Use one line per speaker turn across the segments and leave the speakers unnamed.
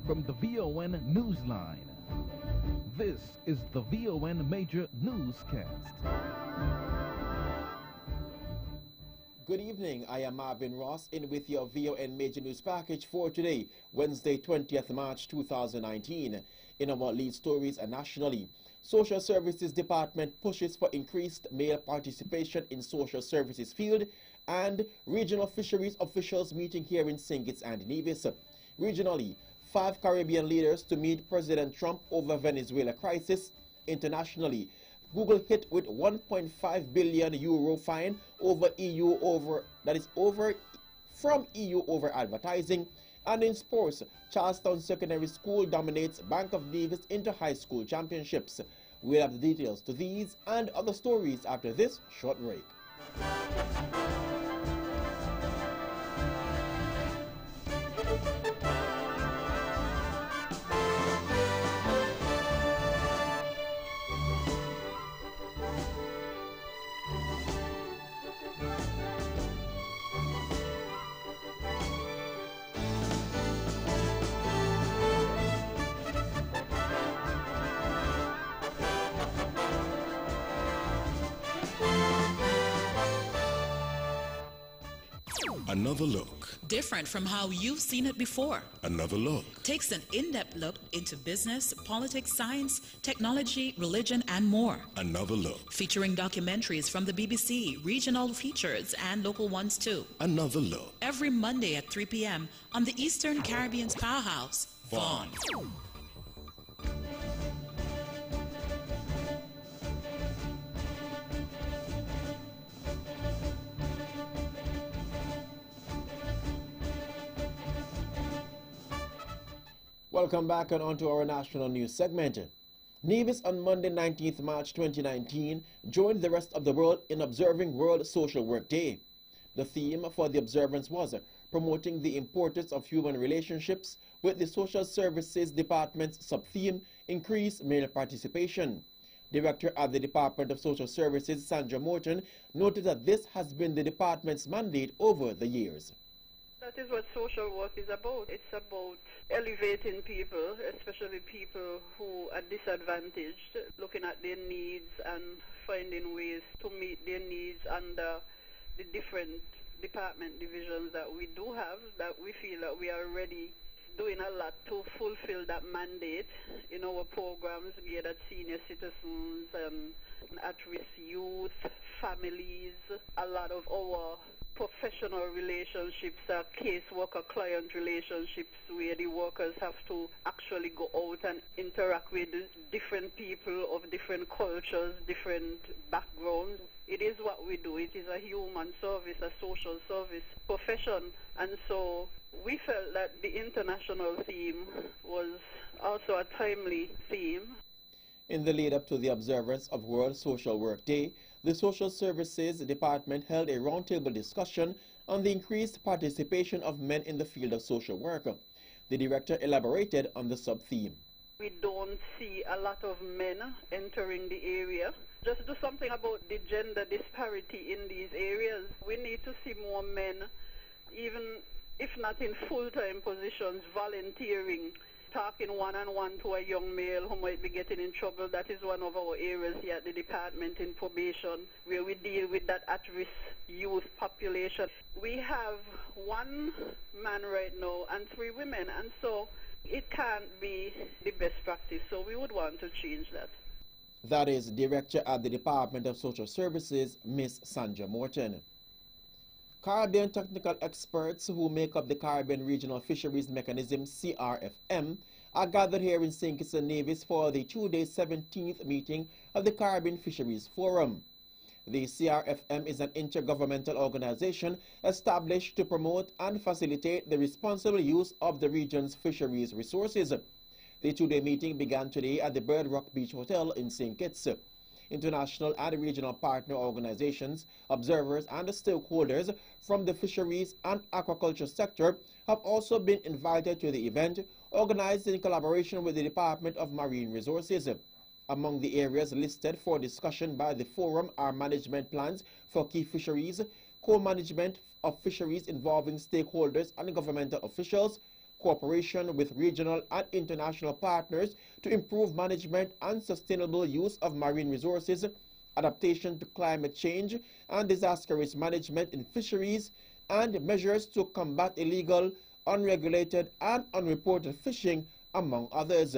from the VON Newsline. This is the VON Major Newscast.
Good evening, I am Marvin Ross in with your VON Major News Package for today, Wednesday 20th March 2019. In our lead stories nationally, Social Services Department pushes for increased male participation in social services field, and regional fisheries officials meeting here in St. Kitts and Nevis. Regionally, 5 Caribbean leaders to meet President Trump over Venezuela crisis. Internationally, Google hit with 1.5 billion euro fine from EU over advertising. And in sports, Charlestown Secondary School dominates Bank of Nevis into high school championships. We'll have the details to these and other stories after this short break.
Another look.
Different from how you've seen it before.
Another look.
Takes an in-depth look into business, politics, science, technology, religion, and more.
Another look.
Featuring documentaries from the BBC, regional features, and local ones too.
Another look.
Every Monday at 3 p.m. on the Eastern Caribbean's powerhouse, VON.
Welcome back and on to our national news segment. Nevis on Monday 19th March 2019 joined the rest of the world in observing World Social Work Day. The theme for the observance was promoting the importance of human relationships, with the Social Services Department's sub-theme, increase male participation. Director at the Department of Social Services, Sandra Morton, noted that this has been the department's mandate over the years.
That is what social work is about. It's about elevating people, especially people who are disadvantaged, looking at their needs and finding ways to meet their needs under the different department divisions that we do have, that we feel that we are already doing a lot to fulfill that mandate in our programs geared at senior citizens and at-risk youth, families. A lot of our professional relationships are caseworker-client relationships where the workers have to actually go out and interact with different people of different cultures, different backgrounds. It is what we do. It is a human service, a social service profession. And so we felt that the international theme was also a timely theme.
In the lead-up to the observance of World Social Work Day, the Social Services Department held a roundtable discussion on the increased participation of men in the field of social work. The director elaborated on the sub-theme.
We don't see a lot of men entering the area. Just do something about the gender disparity in these areas. We need to see more men, even if not in full-time positions, volunteering, talking one-on-one to a young male who might be getting in trouble. That is one of our areas here at the department in probation, where we deal with that at-risk youth population. We have 1 man right now and 3 women, and so it can't be the best practice, so we would want to change that.
That is Director at the Department of Social Services, Ms. Sandra Morton. Caribbean technical experts who make up the Caribbean Regional Fisheries Mechanism, CRFM, are gathered here in St. Kitts and Nevis for the 2-day 17th meeting of the Caribbean Fisheries Forum. The CRFM is an intergovernmental organization established to promote and facilitate the responsible use of the region's fisheries resources. The 2-day meeting began today at the Bird Rock Beach Hotel in St. Kitts. International and regional partner organizations, observers, and stakeholders from the fisheries and aquaculture sector have also been invited to the event, organized in collaboration with the Department of Marine Resources. Among the areas listed for discussion by the forum are management plans for key fisheries, co-management of fisheries involving stakeholders and governmental officials, cooperation with regional and international partners to improve management and sustainable use of marine resources, adaptation to climate change and disaster risk management in fisheries, and measures to combat illegal, unregulated, and unreported fishing, among others.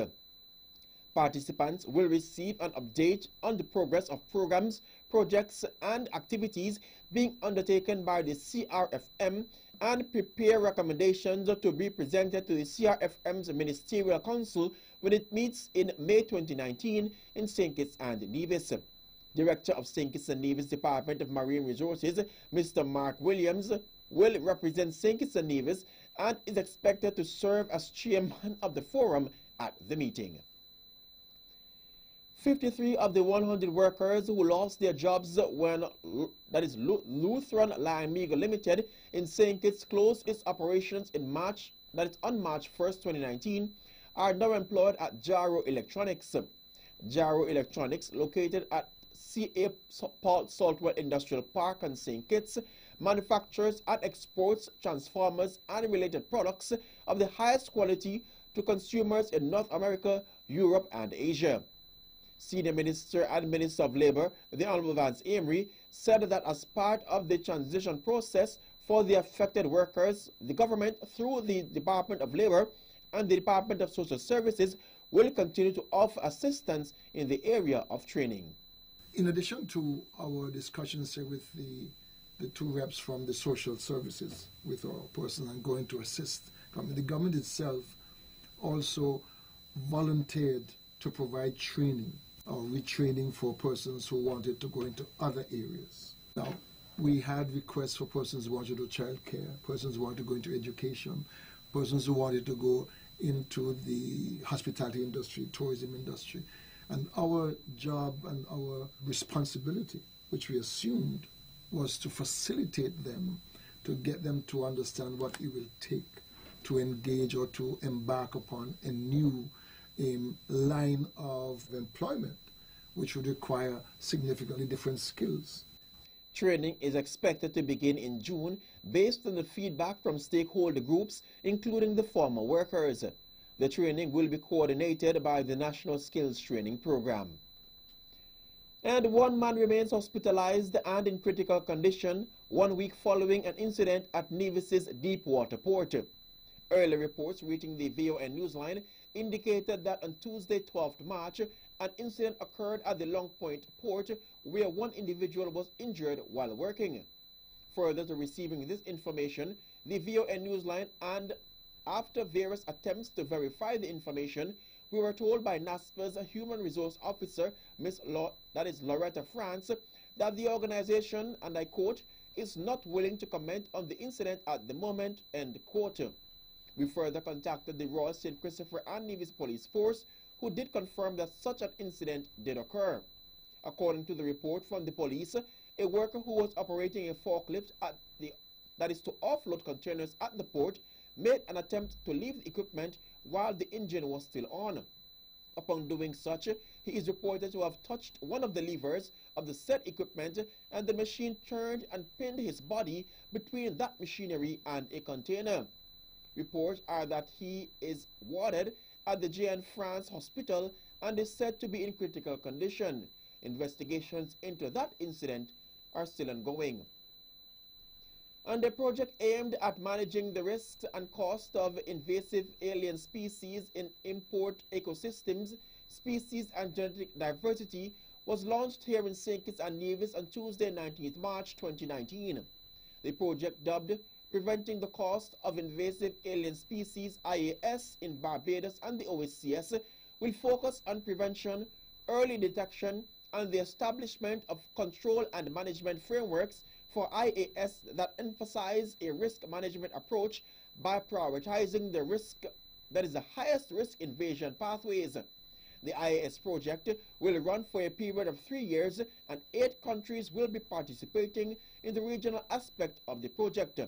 Participants will receive an update on the progress of programs, projects, and activities being undertaken by the CRFM and prepare recommendations to be presented to the CRFM's Ministerial Council when it meets in May 2019 in St. Kitts and Nevis. Director of St. Kitts and Nevis Department of Marine Resources, Mr. Mark Williams, will represent St. Kitts and Nevis and is expected to serve as chairman of the forum at the meeting. 53 of the 100 workers who lost their jobs when Lutheran Lime-Eagle Limited in St. Kitts closed its operations in March 1st, 2019, are now employed at Jaro Electronics. Jaro Electronics, located at C.A. Paul Saltwell Industrial Park in St. Kitts, manufactures and exports transformers and related products of the highest quality to consumers in North America, Europe, and Asia. Senior Minister and Minister of Labour, the Honourable Vance Amory, said that as part of the transition process for the affected workers, the government, through the Department of Labour and the Department of Social Services, will continue to offer assistance in the area of training.
In addition to our discussions here with the two reps from the social services with our person and going to assist, the government itself also volunteered to provide training or retraining for persons who wanted to go into other areas. Now, we had requests for persons who wanted to do childcare, persons who wanted to go into education, persons who wanted to go into the hospitality industry, tourism industry. And our job and our responsibility, which we assumed, was to facilitate them, to get them to understand what it will take to engage or to embark upon a new line of employment, which would require significantly different skills.
Training is expected to begin in June based on the feedback from stakeholder groups, including the former workers. The training will be coordinated by the National Skills Training Program. And one man remains hospitalized and in critical condition 1 week following an incident at Nevis's Deepwater Port. Early reports reaching the VON Newsline indicated that on Tuesday, 12th March, an incident occurred at the Long Point port where one individual was injured while working. Further to receiving this information, the VON Newsline, and after various attempts to verify the information, we were told by NASPA's Human Resource Officer, Loretta France, that the organization, and I quote, is not willing to comment on the incident at the moment, end quote. We further contacted the Royal St. Christopher and Nevis Police Force, who did confirm that such an incident did occur. According to the report from the police, a worker who was operating a forklift to offload containers at the port made an attempt to leave the equipment while the engine was still on. Upon doing such, he is reported to have touched one of the levers of the said equipment, and the machine turned and pinned his body between that machinery and a container. Reports are that he is warded at the Jeanne France Hospital and is said to be in critical condition. Investigations into that incident are still ongoing. And a project aimed at managing the risks and cost of invasive alien species in import ecosystems, species and genetic diversity was launched here in St. Kitts and Nevis on Tuesday, 19th March 2019. The project, dubbed Preventing the Cost of Invasive Alien Species IAS in Barbados and the OSCS, will focus on prevention, early detection, and the establishment of control and management frameworks for IAS that emphasize a risk management approach by prioritizing the risk that is the highest risk invasion pathways. The IAS project will run for a period of 3 years, and 8 countries will be participating in the regional aspect of the project.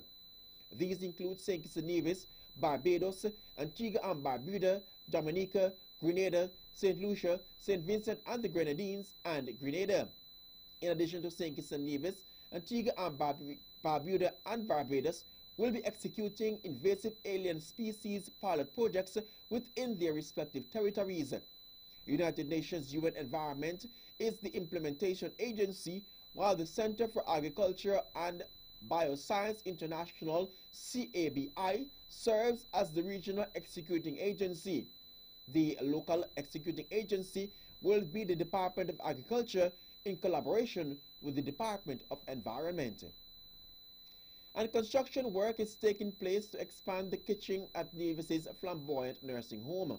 These include St. Kitts and Nevis, Barbados, Antigua and Barbuda, Dominica, Grenada, St. Lucia, St. Vincent and the Grenadines, and Grenada. In addition to St. Kitts and Nevis, Antigua and Barbuda and Barbados, will be executing invasive alien species pilot projects within their respective territories. United Nations UN Environment is the implementation agency, while the Center for Agriculture and Bioscience International, CABI, serves as the regional executing agency. The local executing agency will be the Department of Agriculture in collaboration with the Department of Environment. And construction work is taking place to expand the kitchen at Nevis's Flamboyant Nursing Home.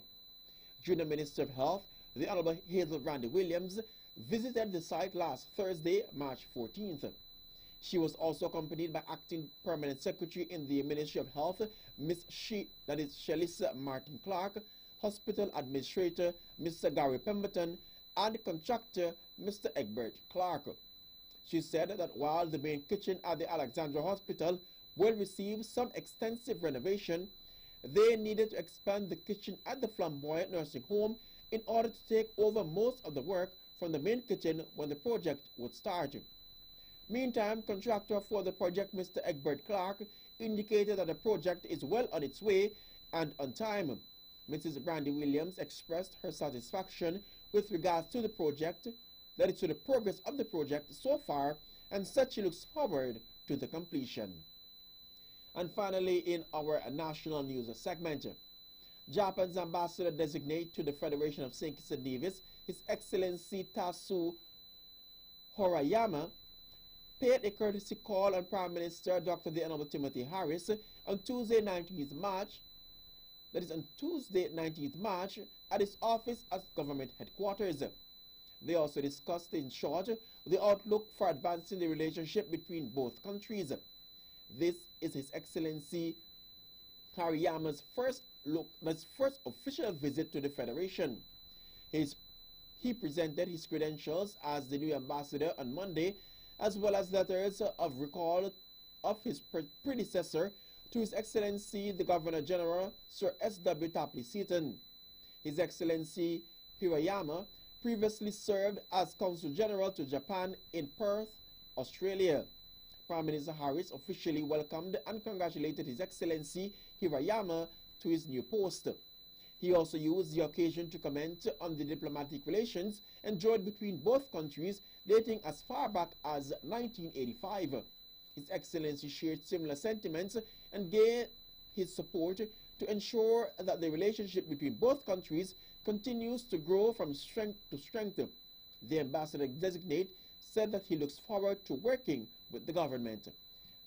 Junior Minister of Health, the Honorable Hazel Randy Williams, visited the site last Thursday, March 14th. She was also accompanied by Acting Permanent Secretary in the Ministry of Health, Ms. Shelissa Martin Clark, Hospital Administrator, Mr. Gary Pemberton, and contractor, Mr. Egbert Clark. She said that while the main kitchen at the Alexandra Hospital will receive some extensive renovation, they needed to expand the kitchen at the Flamboyant Nursing Home in order to take over most of the work from the main kitchen when the project would start. Meantime, contractor for the project, Mr. Egbert Clark, indicated that the project is well on its way and on time. Mrs. Brandy Williams expressed her satisfaction with regards to the project, that is to the progress of the project so far, and said she looks forward to the completion. And finally, in our national news segment, Japan's ambassador designate to the Federation of St. Kitts and Nevis, His Excellency Tasu Horayama, paid a courtesy call on Prime Minister Dr. The Honorable Timothy Harris on Tuesday, 19th March, that is on Tuesday, 19th March, at his office at government headquarters. They also discussed, in short, the outlook for advancing the relationship between both countries. This is His Excellency Hariyama's first official visit to the Federation. He presented his credentials as the new ambassador on Monday, as well as letters of recall of his predecessor to His Excellency the Governor General, Sir S.W. Tapley Seaton. His Excellency Hirayama previously served as Consul General to Japan in Perth, Australia. Prime Minister Harris officially welcomed and congratulated His Excellency Hirayama to his new post. He also used the occasion to comment on the diplomatic relations enjoyed between both countries dating as far back as 1985. His Excellency shared similar sentiments and gave his support to ensure that the relationship between both countries continues to grow from strength to strength. The ambassador-designate said that he looks forward to working with the government.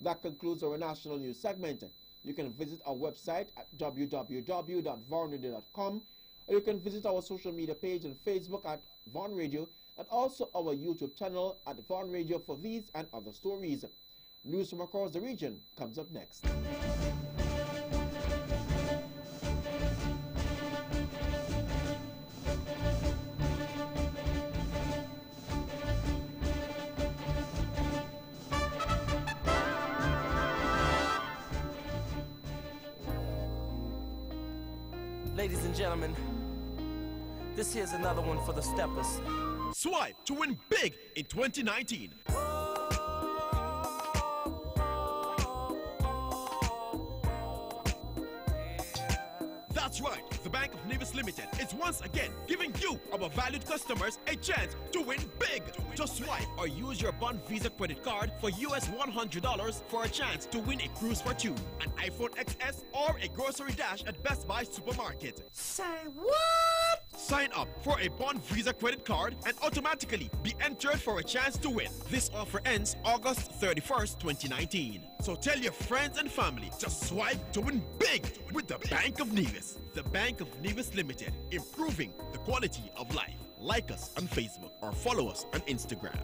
That concludes our national news segment. You can visit our website at www.vaughanradio.com, or you can visit our social media page on Facebook at Vaughan Radio, and also our YouTube channel at Vaughan Radio for these and other stories. News from across the region comes up next.
Ladies and gentlemen, this here's another one for the steppers.
Swipe to win big in 2019. That's right, the Bank of Nevis Limited is once again giving you, our valued customers, a chance to win big. Just swipe or use your Bond Visa credit card for US $100 for a chance to win a cruise for two, an iPhone XS, or a grocery dash at Best Buy Supermarket.
Say what?
Sign up for a Bond Visa credit card and automatically be entered for a chance to win. This offer ends August 31st, 2019. So tell your friends and family, just swipe to win big with the Bank of Nevis. The Bank of Nevis Limited, improving the quality of life. Like us on Facebook or follow us on Instagram.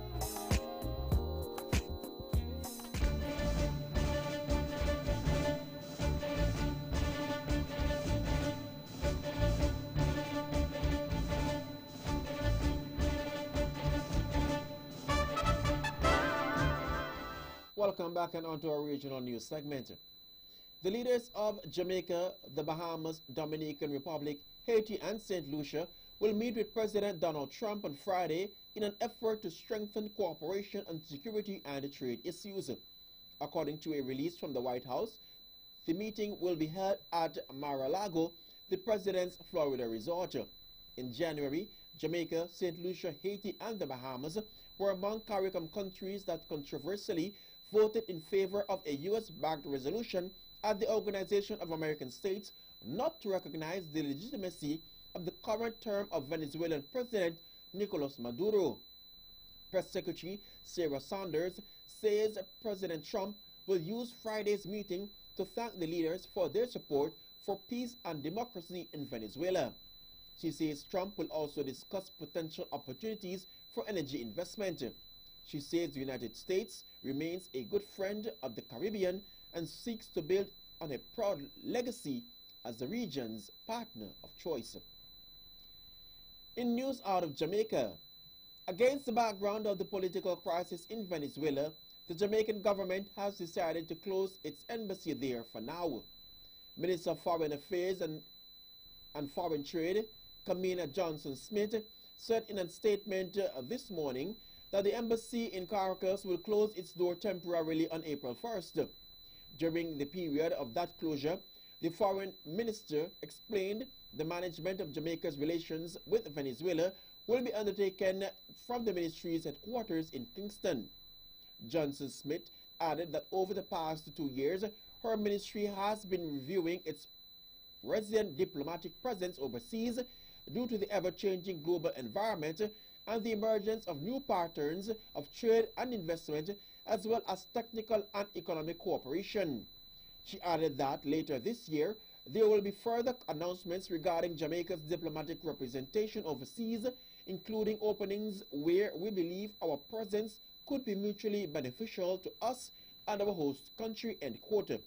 Welcome back and on to our regional news segment. The leaders of Jamaica, the Bahamas, Dominican Republic, Haiti, and St. Lucia will meet with President Donald Trump on Friday in an effort to strengthen cooperation on security and trade issues. According to a release from the White House, The meeting will be held at Mar-a-Lago, the president's Florida resort. In January, Jamaica, St. Lucia, Haiti, and the Bahamas were among CARICOM countries that controversially voted in favor of a U.S.-backed resolution at the Organization of American States not to recognize the legitimacy of the current term of Venezuelan President Nicolas Maduro. Press Secretary Sarah Sanders says President Trump will use Friday's meeting to thank the leaders for their support for peace and democracy in Venezuela. She says Trump will also discuss potential opportunities for energy investment. She says the United States remains a good friend of the Caribbean and seeks to build on a proud legacy as the region's partner of choice. In news out of Jamaica, against the background of the political crisis in Venezuela, the Jamaican government has decided to close its embassy there for now. Minister of Foreign Affairs and Foreign Trade, Kamina Johnson-Smith, said in a statement this morning that the embassy in Caracas will close its door temporarily on April 1st. During the period of that closure, the foreign minister explained the management of Jamaica's relations with Venezuela will be undertaken from the ministry's headquarters in Kingston. Johnson-Smith added that over the past 2 years, her ministry has been reviewing its resident diplomatic presence overseas due to the ever-changing global environment and the emergence of new patterns of trade and investment, as well as technical and economic cooperation. She added that later this year, there will be further announcements regarding Jamaica's diplomatic representation overseas, including openings where we believe our presence could be mutually beneficial to us and our host country, end quote.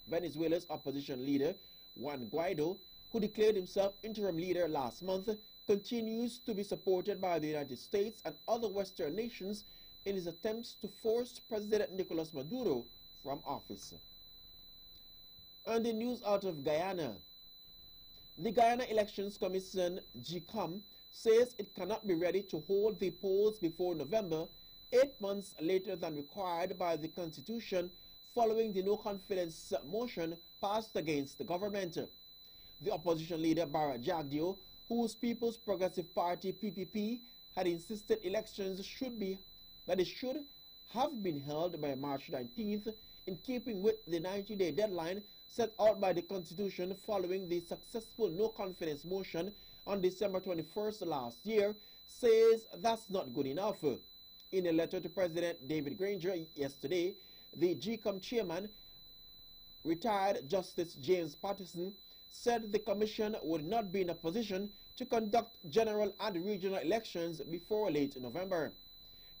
Venezuela's opposition leader, Juan Guaido, who declared himself interim leader last month, continues to be supported by the United States and other Western nations in his attempts to force President Nicolas Maduro from office. And in news out of Guyana, the Guyana Elections Commission, GECOM, says it cannot be ready to hold the polls before November, 8 months later than required by the Constitution following the no-confidence motion passed against the government. The opposition leader, Bara Jagdeo, whose People's Progressive Party, PPP, had insisted elections should have been held by March 19th, in keeping with the 90-day deadline set out by the Constitution following the successful no-confidence motion on December 21st last year, says that's not good enough. In a letter to President David Granger yesterday, the GECOM chairman, retired Justice James Patterson, said the commission would not be in a position to conduct general and regional elections before late November.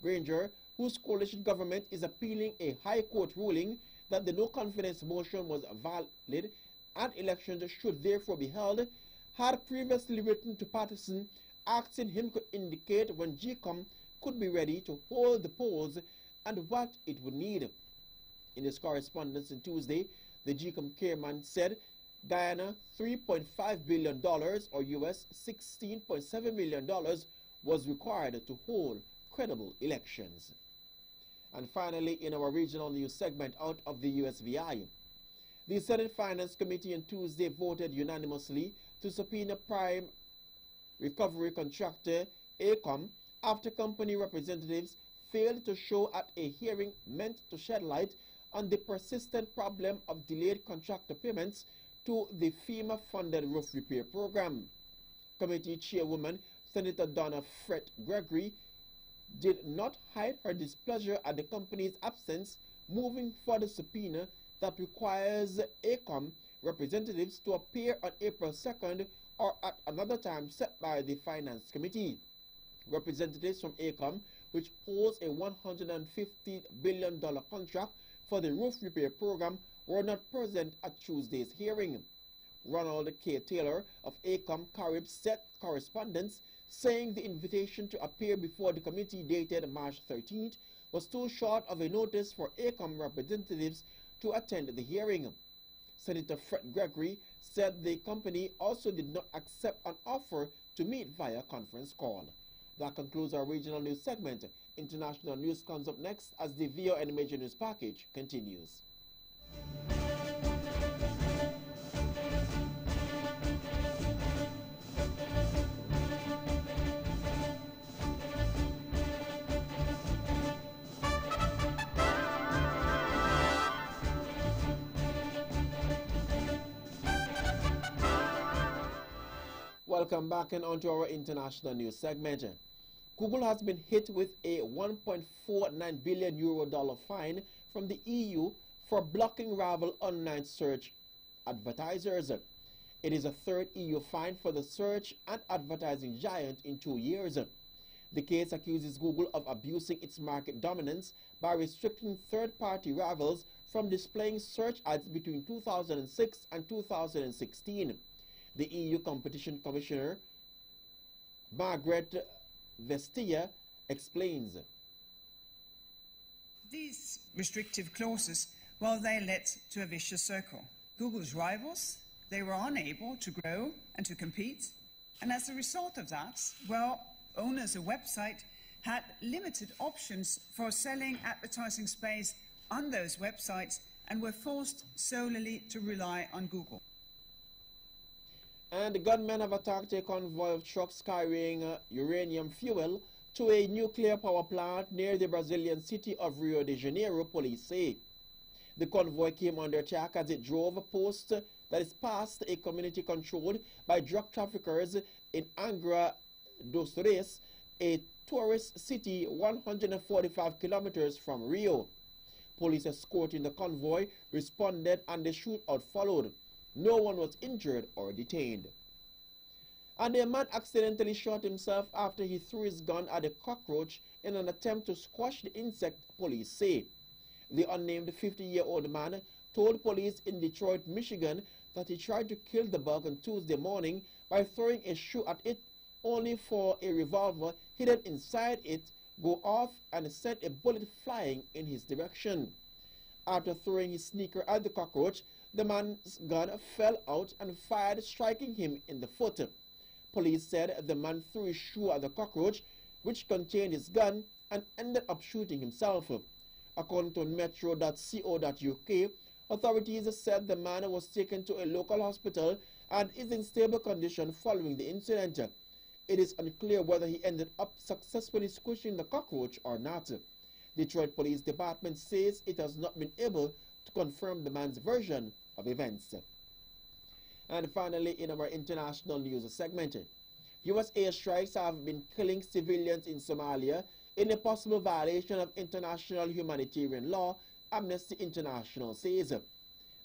Granger, whose coalition government is appealing a High Court ruling that the no-confidence motion was valid and elections should therefore be held, had previously written to Patterson asking him to indicate when GECOM could be ready to hold the polls and what it would need. In his correspondence on Tuesday, the GECOM chairman said Guyana $3.5 billion or US $16.7 million was required to hold credible elections. And finally, in our regional news segment out of the USVI, the Senate Finance Committee on Tuesday voted unanimously to subpoena prime recovery contractor AECOM after company representatives failed to show at a hearing meant to shed light on the persistent problem of delayed contractor payments to the FEMA-funded roof repair program. Committee Chairwoman Senator Donna Fret Gregory did not hide her displeasure at the company's absence, moving for the subpoena that requires AECOM representatives to appear on April 2nd or at another time set by the Finance Committee. Representatives from AECOM, which holds a $150 billion contract for the roof repair program, were not present at Tuesday's hearing. Ronald K. Taylor of AECOM Carib said correspondence saying the invitation to appear before the committee dated March 13th was too short of a notice for AECOM representatives to attend the hearing. Senator Fred Gregory said the company also did not accept an offer to meet via conference call. That concludes our regional news segment. International news comes up next as the VON Major News Package continues. Welcome back and on to our international news segment. Google has been hit with a €1.49 billion fine from the EU for blocking rival online search advertisers. It is a third EU fine for the search and advertising giant in 2 years. The case accuses Google of abusing its market dominance by restricting third-party rivals from displaying search ads between 2006 and 2016. The EU Competition Commissioner, Margaret Vestager, explains.
These restrictive clauses, well, they led to a vicious circle. Google's rivals, they were unable to grow and to compete. And as a result of that, well, owners of websites had limited options for selling advertising space on those websites and were forced solely to rely on Google.
And the gunmen have attacked a convoy of trucks carrying uranium fuel to a nuclear power plant near the Brazilian city of Rio de Janeiro, police say. The convoy came under attack as it drove a post that is past a community controlled by drug traffickers in Angra dos Reis, a tourist city 145 kilometers from Rio. Police escorting the convoy responded and the shootout followed. No one was injured or detained. And a man accidentally shot himself after he threw his gun at a cockroach in an attempt to squash the insect, police say. The unnamed 50-year-old man told police in Detroit, Michigan that he tried to kill the bug on Tuesday morning by throwing a shoe at it, only for a revolver hidden inside it go off and sent a bullet flying in his direction. After throwing his sneaker at the cockroach, the man's gun fell out and fired, striking him in the foot. Police said the man threw his shoe at the cockroach, which contained his gun, and ended up shooting himself. According to metro.co.uk, authorities said the man was taken to a local hospital and is in stable condition following the incident. It is unclear whether he ended up successfully squishing the cockroach or not. Detroit Police Department says it has not been able to confirm the man's version of events. And finally, in our international news segment, U.S. airstrikes have been killing civilians in Somalia in a possible violation of international humanitarian law, Amnesty International says.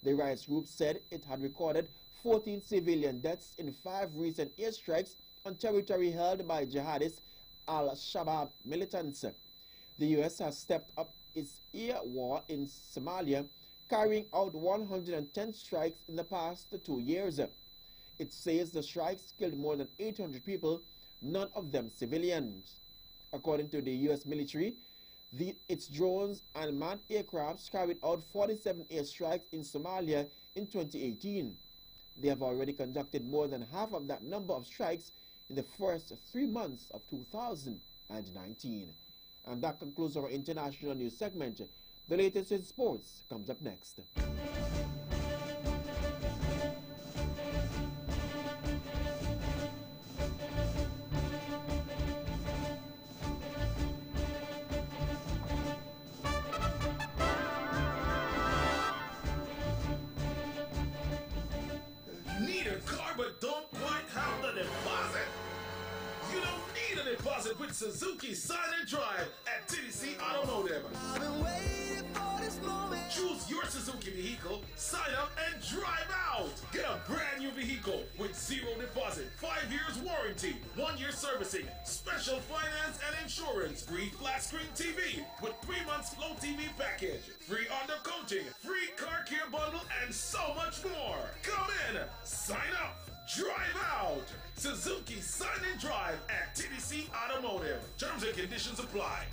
The rights group said it had recorded 14 civilian deaths in 5 recent airstrikes on territory held by jihadist al-Shabaab militants. The U.S. has stepped up its air war in Somalia, carrying out 110 strikes in the past 2 years. It says the strikes killed more than 800 people, none of them civilians. According to the U.S. military, its drones and manned aircrafts carried out 47 airstrikes in Somalia in 2018. They have already conducted more than half of that number of strikes in the first 3 months of 2019. And that concludes our international news segment. The latest in sports comes up next.
Need a car but don't quite have the deposit? You don't need a deposit with Suzuki Sign and Drive at TDC Automotive.
I've been waiting for this moment.
Choose your Suzuki vehicle, sign up, and drive out. Get a brand new vehicle with 0 deposit, 5 years warranty, 1 year servicing, special finance and insurance, free flat screen TV with 3 months Flow TV package, free undercoating, free car care bundle, and so much more. Come in, sign up, drive out. Suzuki Sign and Drive at TDC Automotive. Terms and conditions apply.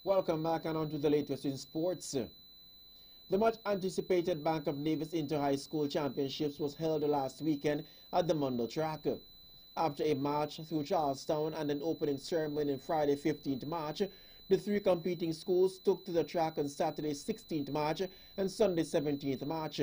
Welcome back and on to the latest in sports. The much anticipated Bank of Nevis Inter-High School Championships was held last weekend at the Mondo track. After a march through Charlestown and an opening ceremony on Friday 15th March, the 3 competing schools took to the track on Saturday 16th March and Sunday 17th March.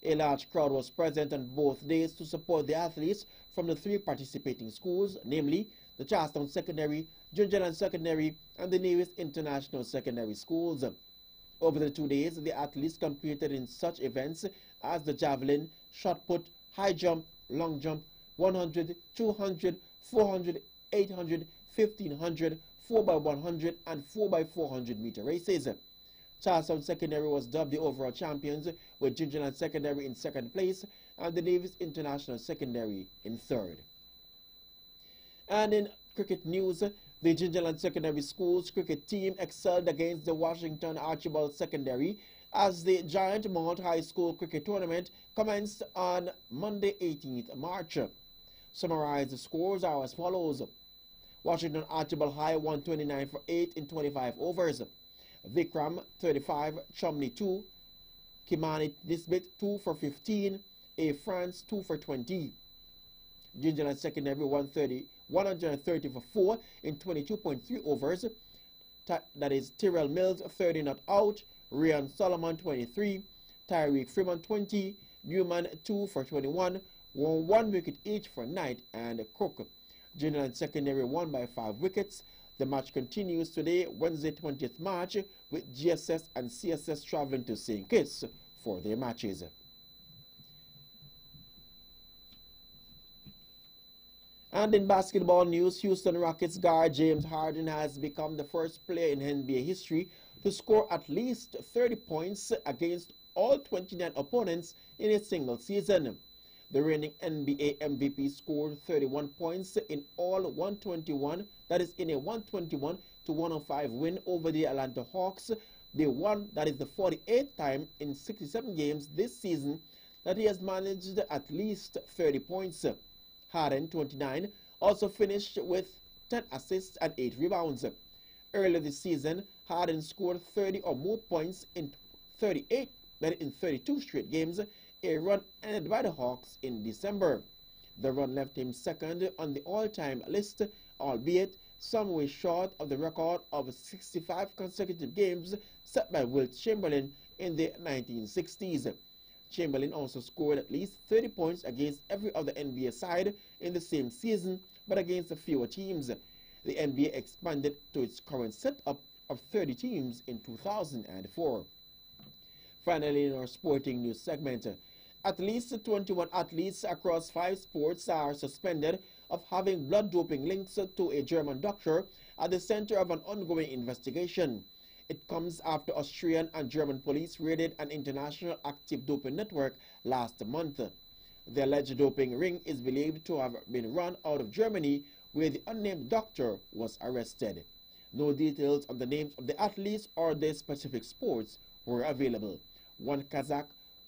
A large crowd was present on both days to support the athletes from the 3 participating schools, namely the Charlestown Secondary, Gingerland Secondary, and the Nevis International Secondary Schools. Over the 2 days, the athletes competed in such events as the javelin, shot put, high jump, long jump, 100, 200, 400, 800, 1500, 4x100, and 4x400 meter races. Charlestown Secondary was dubbed the overall champions, with Gingerland Secondary in second place and the Nevis International Secondary in third. And in cricket news, the Gingerland Secondary Schools cricket team excelled against the Washington Archibald Secondary as the Giant Mount High School cricket tournament commenced on Monday, 18th March. Summarized scores are as follows. Washington Archibald High won 29 for 8 in 25 overs. Vikram 35, Chumley 2, Kimani Nisbet 2 for 15, A. France 2 for 20. Gingerland Secondary 130 for 4 in 22.3 overs. That is Tyrrell Mills 30 not out, Ryan Solomon 23, Tyreek Freeman 20, Newman 2 for 21, won 1 wicket each for Knight and Cook. Gingerland Secondary won by 5 wickets. The match continues today, Wednesday 20th March, with GSS and CSS traveling to St. Kitts for their matches. And in basketball news, Houston Rockets guard James Harden has become the first player in NBA history to score at least 30 points against all 29 opponents in a single season. The reigning NBA MVP scored 31 points in all 121, that is in a 121-105 win over the Atlanta Hawks. They won, that is the 48th time in 67 games this season that he has managed at least 30 points. Harden, 29, also finished with 10 assists and 8 rebounds. Earlier this season, Harden scored 30 or more points in 32 straight games, a run ended by the Hawks in December. The run left him second on the all-time list, albeit some way short of the record of 65 consecutive games set by Wilt Chamberlain in the 1960s. Chamberlain also scored at least 30 points against every other NBA side in the same season, but against fewer teams. The NBA expanded to its current setup of 30 teams in 2004. Finally, in our sporting news segment, at least 21 athletes across 5 sports are suspended of having blood doping links to a German doctor at the center of an ongoing investigation. It comes after Austrian and German police raided an international active doping network last month. The alleged doping ring is believed to have been run out of Germany, where the unnamed doctor was arrested. No details on the names of the athletes or their specific sports were available. 1 Kazakh,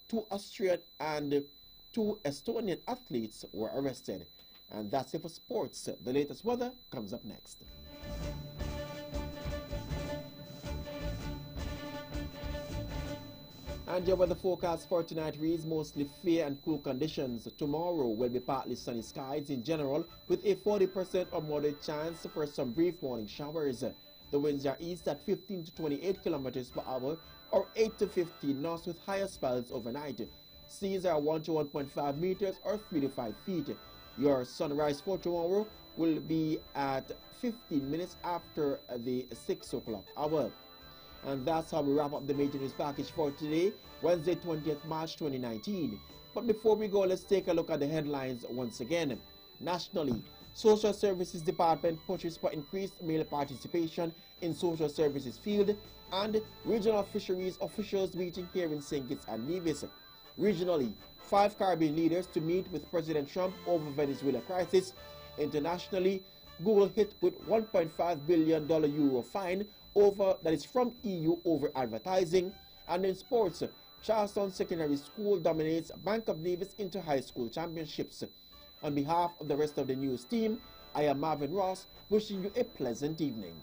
2 Austrian and 2 Estonian athletes were arrested. And that's it for sports. The latest weather comes up next. And your weather forecast for tonight reads mostly fair and cool conditions. Tomorrow will be partly sunny skies in general, with a 40% or moderate chance for some brief morning showers. The winds are east at 15 to 28 kilometers per hour or 8 to 15 knots with higher spells overnight. Seas are 1 to 1.5 meters or 3 to 5 feet. Your sunrise for tomorrow will be at 15 minutes after the 6 o'clock hour. And that's how we wrap up the major news package for today, Wednesday 20th March 2019. But before we go, let's take a look at the headlines once again. Nationally, Social Services Department pushes for increased male participation in social services field, and regional fisheries officials meeting here in St. Kitts and Nevis. Regionally, 5 Caribbean leaders to meet with President Trump over Venezuela crisis. Internationally, Google hit with $1.5 billion euro fine that is from EU over advertising. And in sports, Charlestown Secondary School dominates Bank of Nevis Inter-High School Championships. On behalf of the rest of the news team, I am Marvin Ross, wishing you a pleasant evening.